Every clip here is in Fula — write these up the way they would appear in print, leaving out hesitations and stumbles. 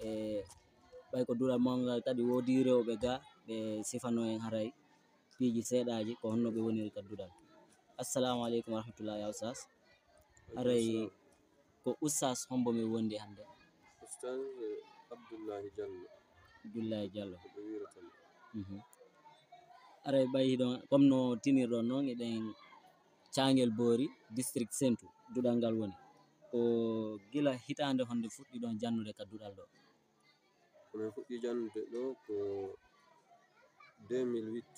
e ɓay ko duɗal mawngal kadi woodi rewɓe ga ɓe sifano en haray piiji seeɗaaji ko honno ɓe woniri ka duɗal. Assalamu aleykum warahmatullahi ya Oustaz. Haray ko Oustaz hombo mi wondi hannde. Oustaz Abdoullahi Diallo. Abdoullahi Diallo. Ɓe wiratamo. Aray ɓay ɗon comme no tinirɗon noon eɗen Thiangel Bory district Sentu duɗal ngal woni ko gila hitande honde fuɗɗi ɗon jannude ka duɗal ɗo. Komin fuɗɗi jannude ɗo ko 2008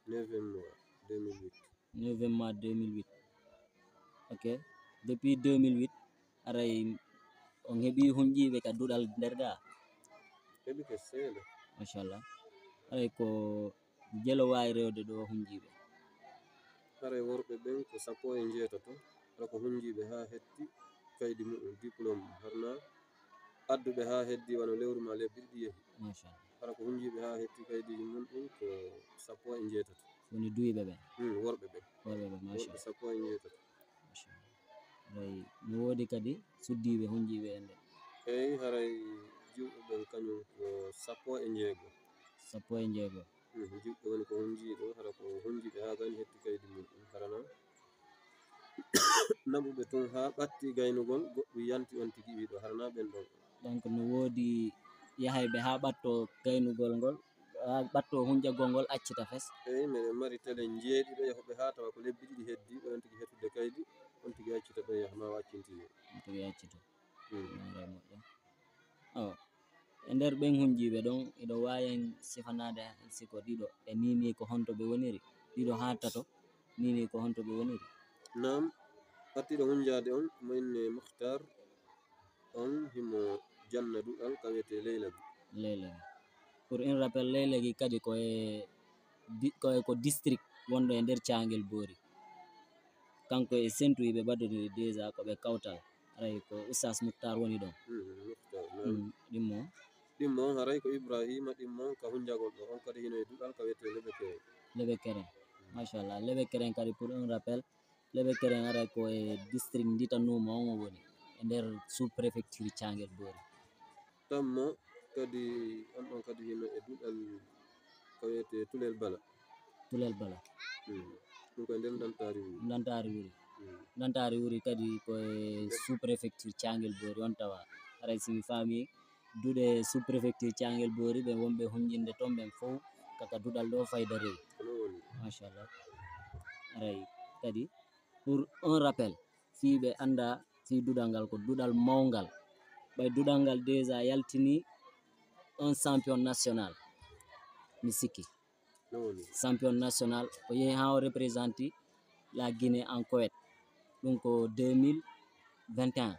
9 mois 2008. 9 mois 2008. Ok, depuis 2008 aray on heɓi hunƴiɓe ka duɗal nder ga. Heɓi ko seeɗa. Machallah. Aray ko jelo wawi rewde ɗo hunƴiɓe. Haray worɓe ɓen ko 17 hara ko hunjiɓe ha hetti kaydi muɗum diplôme harna adduɓe ha heddi wano lewru ma lebbi ɗiɗi yehi. Machallah. Hara ko hunjiɓe ha hetti kaydiji mum ɗum ko 16 woni duyiɓe ɓe. worɓe ɓe. Worɓe ɓe Worɓe machallah. 16. Machallah. Aray no woodi kadi suddiɓe hunƴiɓe en ɓe. Eyi haray jiwɓe ɓen kañum ko 16. 16. Jiwɓe woni ko hunjiɗo hara ko hunjiɓe ha gani hetti kaydi muɗum harana naɓuɓe tun ha ɓatti gaynugol goɗɗum yanti on tigi wiɗo harana ɓen ɗon. Donc no woodi yahayɓe ha ɓatto gaynugol ngol ha ɓatto hunƴagol ngol accita fes. Eyi miɗen mari télé jeeɗiɗo yahoɓe ha tawa ko lebbi ɗiɗi heddi ɗo on tigi hettude kaydi on tigi accita ɗon yaha ma waccintini. On tigi accita. E nder ɓen hunƴiɓe ɗon eɗo wawi en sifanade siko ɗiɗo e nini ko honto ɓe woniri ɗiɗo ha tato nini ko honto ɓe woniri. Nam ɓattiɗo hunjade on mo inne Mukhtar on himo janna duɗal ka wiyete Leylagui. Leylagui. Pour un rappel Leylagui kadi ko district wonɗo e nder Thiangel Bory. Kanko e Sentu ɓe ɓadodiri déjà ko ɓe kawtal. Aray ko Oustaz Mukhtar woni ɗon. Mukhtar ɗimmo ɗimmo haray ko Ibrahima ɗimmo ka hunjagol ɗo on kadi hino e duɗal ka wiyete Lebe Keren. Machallah. Lebe Keren kadi pour un rappel Lebe Keren aray ko e district Nditanuma on o woni e nder sous préfecture Thiangel Bory. Tammo kadi on ɗon kadi hino e duɗal ka wiyete Tulel Bala. Tulel Bala. ɗum koye nder Dantari wuri. Dantari wuri. Dantari wuri kadi koye sous préfecture Thiangel Bory on tawa. Aray simi fami duɗe sous préfecture Thiangel Bory ɓe wonɓe hunƴinde ton ɓen fof kaka duɗal ɗo fayda rewi. Machallah. Aray kadi pour un rappel fiɓe anda fi duɗal ngal ko duɗal mawngal ɓay duɗal ngal déjà yaltini un champion national mi sikki. Champion national o yehi ha o représente la Guinée en Koweït ɗum ko 2021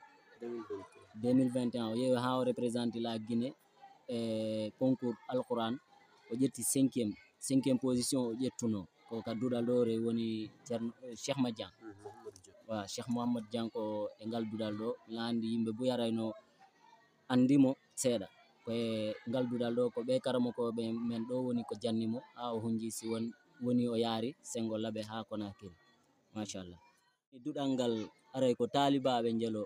o yehi ha o représente la Guinée e concours Alquran o ƴetti 5e position o ƴettuno ko ka duɗal ɗo re woni Cheikh Madian. Wa Cheikh Mouhamadou Dian ko e ngal duɗal ɗo mi andi yimɓe bo yarayno andimo seeɗa koye ngal duɗal ɗo ko ɓe karamokoɓe men ɗo woni ko jannimo ha o hunƴi si woni o yaari sengo laaɓe ha Conakry. Machallah. Duɗal ngal aray ko talibaɓe jelo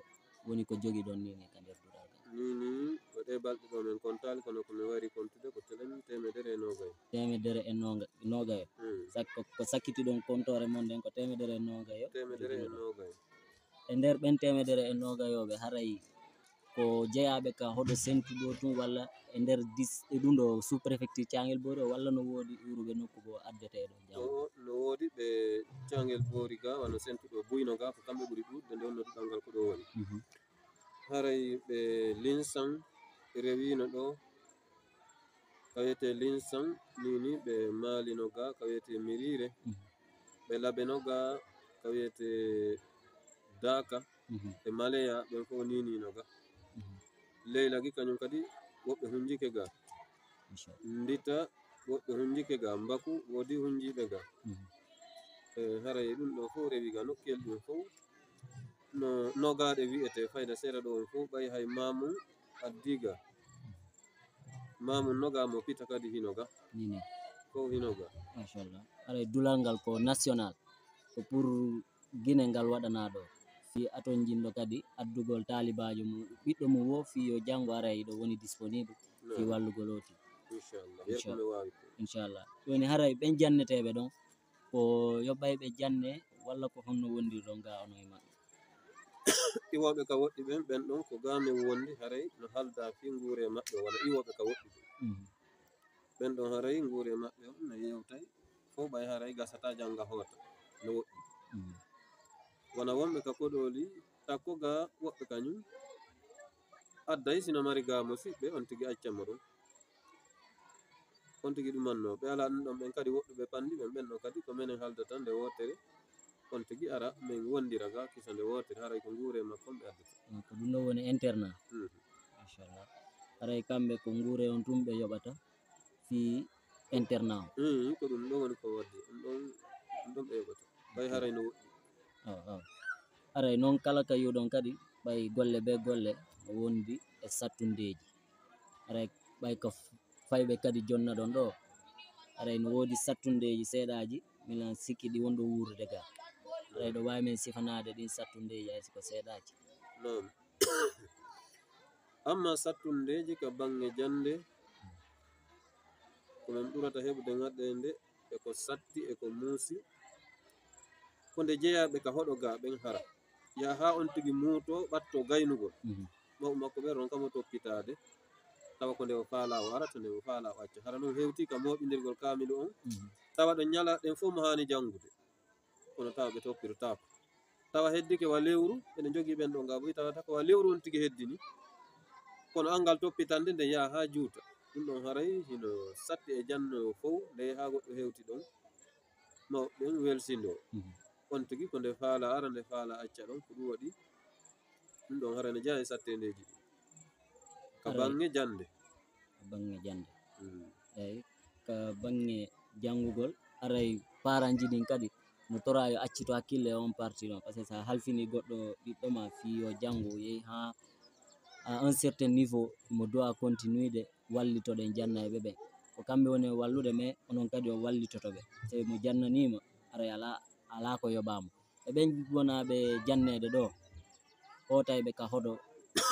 woni ko jogi ɗon nini ka nder duɗal ngal. Nini ko ɗe balɗe ɗo min kontali kono ko mi wari kontude ko temedere e nogayo. Temedere e nogayo. Ko sakkiti ɗon comptore mon nden ko temedere e nogayo. E nder ɓen temedere e nogayoɓe haray ko jeeyaɓe ka hoɗo Sentu ɗo tun walla e nder ɗum ɗo sous préfecture Thiangel Bory o walla no woodi uruɓe nokku bo addete ɗon jam. No woodi ɓe Thiangel Bory ga wano Sentu ɗo Buyno ga ko kamɓe ɓuri ɗuɗde nde wonno duɗal ngal ko ɗo woni. Haray ɓe Linsan rewino ɗo ka wiyete Linsan nini ɓe Malino ga ka wiyete Mirire ɓe Labeno ga ka wiyete Daka e Maleya ɓen fof ninino ga. Leylagui kañum kadi woɓɓe hunjike ga. Ndita woɓɓe hunjike ga. Mbaku woodi hunjiɓe ga. Haray ɗum ɗo fof rewi ga nokkel ɗum fof no nogaɗe wi'ete fayda seeɗa ɗo on fof ɓay hay Mamoun addiga Mamoun noga mo pita kadi hinoga nini fof hinoga. Machallah. Aray duɗal ngal ko national ko pour Guinée ngal waɗana ɗo. fi aton jinɗo kadi addugol talibajo mum ɓiɗɗo mum wo fi yo janngo aray ɗo woni disponible fi wallugol loti inchallah joni haray ɓen janneteɓe ɗon ko yoɓɓay ɓe janne walla ko honno wondir ɗon ga ono e maɓɓe iwoɓe ka woɗɗi ɓen ɗon ko gamen wondi haray no halda fi ngure maɓɓe wona iwoɓe ka woɗɗi ɓen ɗon haray ngure maɓɓe on no yewtay fo ɓay haray gasata janga hoota no woɗɗi wona wonɓe ka koɗoli takko ga woɓɓe kañum adday sino mari ga musidɓe on tigi accamo ɗum on tigi ɗumanno ɓe ala ɗum ɗon ɓen kadi woɗɗuɓe pandi ɓen ɗon kadi ko minen haldata nde wotere on tigi ara min wondira ga kisa nde wotere haray ko ngure makkon ɓe addata ko ɗum ɗo woni internat inchallah haray kamɓe ko ngure on tum ɓe yoɓata fi internat ko ɗum ɗo woni ko waddi ɗum ɗon ɓe yoɓata ɓay haray no woɗɗi haray noon kala ka yuɗon kadi ɓay golle be golle no wondi e sattundeji haray ɓay ko fayɓe kadi jonna ɗon ɗo haray no wodi sattundeji seeɗaji milan sikki ɗi wonɗo wurde ga haray ɗo wawi men sifanade ɗin sattundeji hay siko seeɗaji non amma sattundeji ka bange jande ko min ɓurata heɓude ngaɗende e ko satti e ko muusi ko nde jeeyaɓe ka hoɗo ga ɓen hara ya ha on tigi muuto ɓatto gaynugol mawɓe makko ɓe ron kamo toppitade tawa ko nde o faala o arata nde o faala o acca hara noon hewti ka moɓidirgol kamilu on tawa ɗon ñala ɗen fof mo hani jangude kono tawa ɓe toppirtako tawa heddike wa lewru ene jogui ɓen ɗo nga boyi tawata ko wa lewru on tigi heddini kono angal toppitande nde yaha ha juuta ɗum ɗon haray hino satti e jannowo fof nde ha goɗɗo hewti ɗon mawɓen welsindo on tigi ko nde faala ara nde faala acca ɗon ko ɗum waɗi ɗum ɗon haray ne jeeya e sattendeji ɗi ka bange jande eyyi ka bange jangugol aray paranji ɗin kadi no tora yo accito hakkille on parti ɗon par ce que sa halfini goɗɗo ɓiɗɗo ma fi yo jango yehi ha à un certain niveau mo doit continuide wallitoɗen jannaɓe ɓen ko kamɓe woni wallude mais onon kadi o wallitotoɓe so mo jannanima aray ala ko yoɓamo e ɓen wonaɓe jannede ɗo hotayɓe ka hoɗo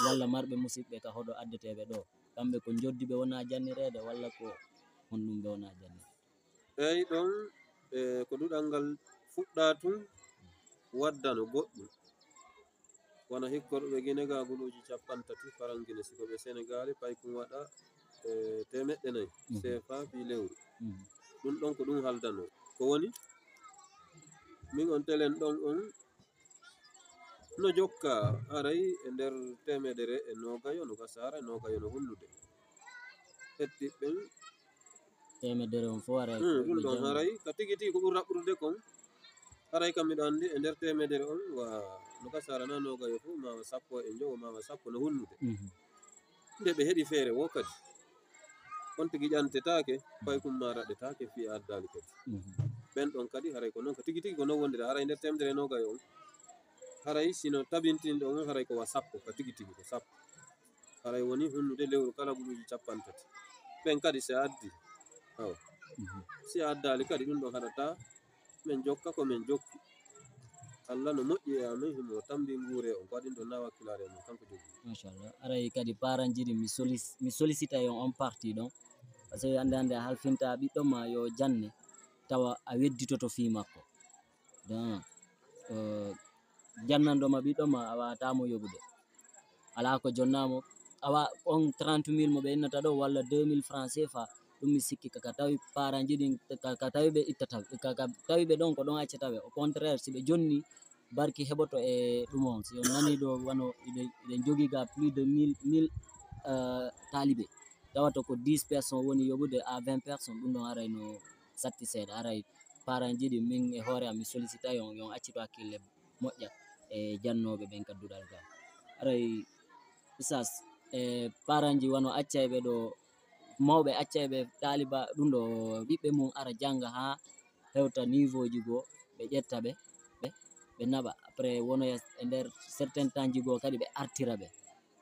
walla marɓe musidɓe ka hoɗo addeteɓe ɗo kamɓe ko joddiɓe wona jannirede walla ko honɗum ɓe wona jannire eyyi ɗon ko ɗuɗal ngal fuɗɗa tun waddano goɗɗum wona hikkorɓe guine ga guluji 50 farangine sikoɓe sénégal pay kum waɗa 400 CFA fi lewru ɗum ɗon ko ɗum haldano ko woni min on telen ɗon on no jokka haray e nder 120 no gasara 20 no hullude hettiɓɓen 100 on fo aray ɗum ɗon haray ka tigi tigi ko ɓuri raɓɓude kon haray kam miɗo andi e nder 100 on wa no gasara na 20 fof mawa 15 mawa 10 no hullude nde ɓe heeɗi feere wo kadi on tigi ƴantetake pay kum ma raɗetake fi addali kadi ɓen ɗon kadi haray ko noon ko tigi tigi ko non wondira haray nder 120 on haray sino tabintinɗo on haray ko wa 10 ka tigi tigi ko 10 haray woni hunnude lewru kala guluji 50 ɓen kadi si addi si addali kadi ɗum ɗon haɗata min jokka ko min jokki Allah no moƴƴi e amin himo tambi ngure on ko waɗin ɗo na wakkilare mum kanko jogi machallah aray kadi paranji ɗi mi sollicita on parti ɗon par ce que hande a halfinta ɓiɗɗo ma yo janne tawa a wedditoto fi makko don jannanɗoma ɓiɗɗo ma a wawatamo yoɓude ala ko jonnamo awa on 30 000 mo ɓe innata ɗo walla 2000 francs CFA ɗum mi sikki kaka tawi paranji ɗin kaka tawi ɓe ittata kaka tawi ɓe ɗon ko ɗon accataɓe au contraire si ɓe jonni barki heɓoto e ɗum on si on nani ɗo wano iɗen jogui ga plus de 1000 taliɓe tawato ko 10 personnes woni yoɓude à 20 personnes ɗum ɗon aray no satti seeɗa aray paranji ɗi min e hoore am mi sollicita yon accito hakkille moƴƴa e jannoɓe ɓen kadduɗal ga aray usas e paranji wano accayɓe ɗo mawɓe accayɓe taliba ɗum ɗo ɓiɓɓe mum ara janga ha hewta niveau ji goo ɓe ƴetta ɓe naɓa après wonoya e nder certain temps ji goo kadi ɓe artira ɓe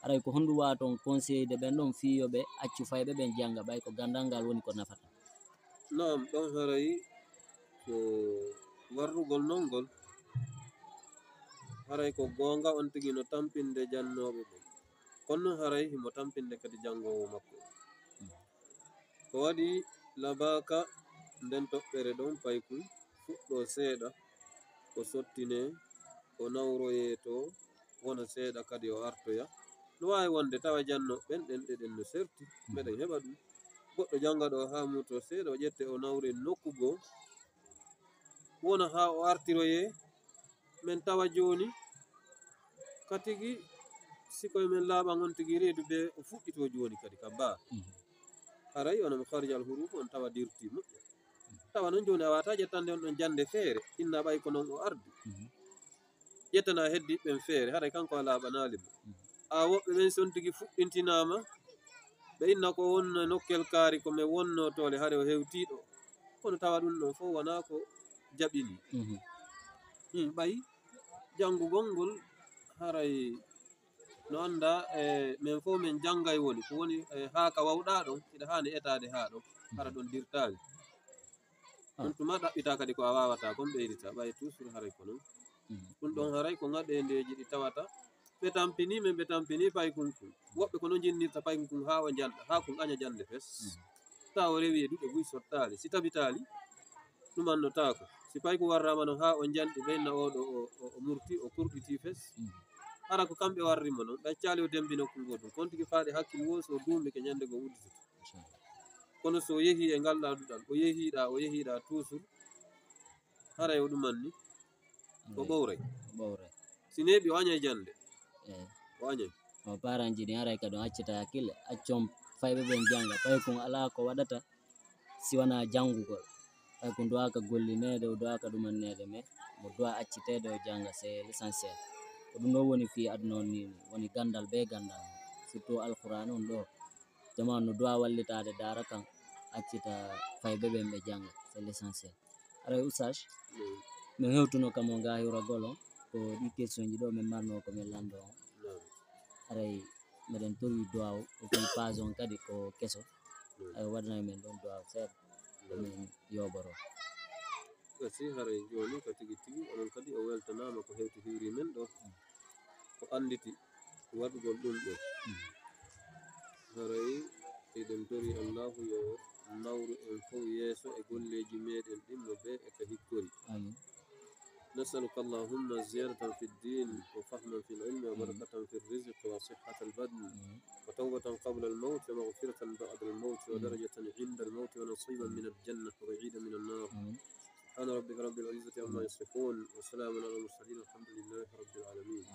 aray ko honɗum wawa toon conseil de ɓen ɗon fiyoɓe accu fayɓe ɓen janga ɓay ko gandal ngal woni ko nafata naam ɗon haray ko warrugol non ngol haray ko gonga on tigi no tampinde jannoɓe ɓe kono haray himo tampinde kadi jangowo makko ko waɗi labaka nden toɓɓere ɗon payku fuɗɗo seeɗa o sottine o nawroye to wona seeɗa kadi o artoya no wawi wonde tawa jannoɓen ɗen ɗeɗen no serti meɗen heɓa ɗum goɗɗo janga ɗo ha muto seeɗa o ƴette o nawre nokku goo wona ha o artiroye min tawa joni katigi sikoye men laaɓan on tigi reedu ɓe o fuɗɗito joni kadi ka ba haray onamo harjal huruf on tawa dirti moƴƴo tawa noon joni a wata ƴettande on ɗon jande feere inna ɓay ko noon o ardi ƴettana heddiɓen feere haɗa kanko a laaɓanalimo a woɓɓe ɓen son tigi fuɗɗintinama ɓe inna ko wonno nokkel kaari komi wonno tole haɗa o hewtiɗo kono tawa ɗum ɗon fof wona ko jaɓini ɓay janngugol ngol haray no anda min fof min janngay woni ko woni haa ka wawɗa ɗon ina hani etade ha ɗon hara ɗon dirtali ɗum tuma ɗaɓɓita kadi ko a wawata kon ɓeydita ɓay toujours haray ko non ɗum ɗon haray ko ngaɗendeji ɗi tawata ɓe tampini min ɓe tampini paykunkun woɓɓe kono jinnirta paykunkun ha o jalɗa ha kon aña jande fes ta o rewi e duɓe buy sottali si tabitali ɗumannotako si payku warrama no ha o jalɗi ɓeyna oɗo o murti o kurɗiti fes hara ko kamɓe warrimo noon ɗaccali o dembi nokku goɗum kon tigi faaɗe hakkil wo so duumi ke ñande go udditoto kono so yeehi e ngal ɗa duɗal o yeehiɗa toujours haray o ɗumanni ko ɓowray si neeɓi o añay jande o añay o paranji ɗi haray kadi on accita hakkille accon fayɓe ɓen janga ɓay kon ala ko waɗata si wona jangugol ɓay ko duwaka gollinede o duwaka ɗumannede mais mo duwa accitede o janga c'est l'essentiel ko ɗum ɗo woni fi aduna on ni woni gandal be gandal surtout alqur'an on ɗo jamanu no duwa wallitade dara kan accita fayɓe ɓen ɓe janga c'est l'essentiel aray usage min hewtuno kam o ga hiwragol on ko ɗi question ji ɗo min marno ko min lando on aray meɗen towi duwaw okon page on kadi ko keso ay waɗanay men ɗon duwaw seeɗa ɗomin yoboro gasi haray joni ko tigi tigi onon kadi o weltanama ko hewti hiwri men ɗo ko anditi waɗugol ɗum ɗo haray eɗen tori allahu yo nawru en fof yeeso e golleji meɗen ɗimno be e ka hikkori نسألك اللهم زيادة في الدين وفهما في العلم وبركة في الرزق وصحة البدن وتوبة قبل الموت ومغفرة بعد الموت ودرجة عند الموت ونصيبا من الجنة وبعيدا من النار سبحان ربك رب العزة عما يصفون وسلام على المرسلين والحمد لله رب العالمين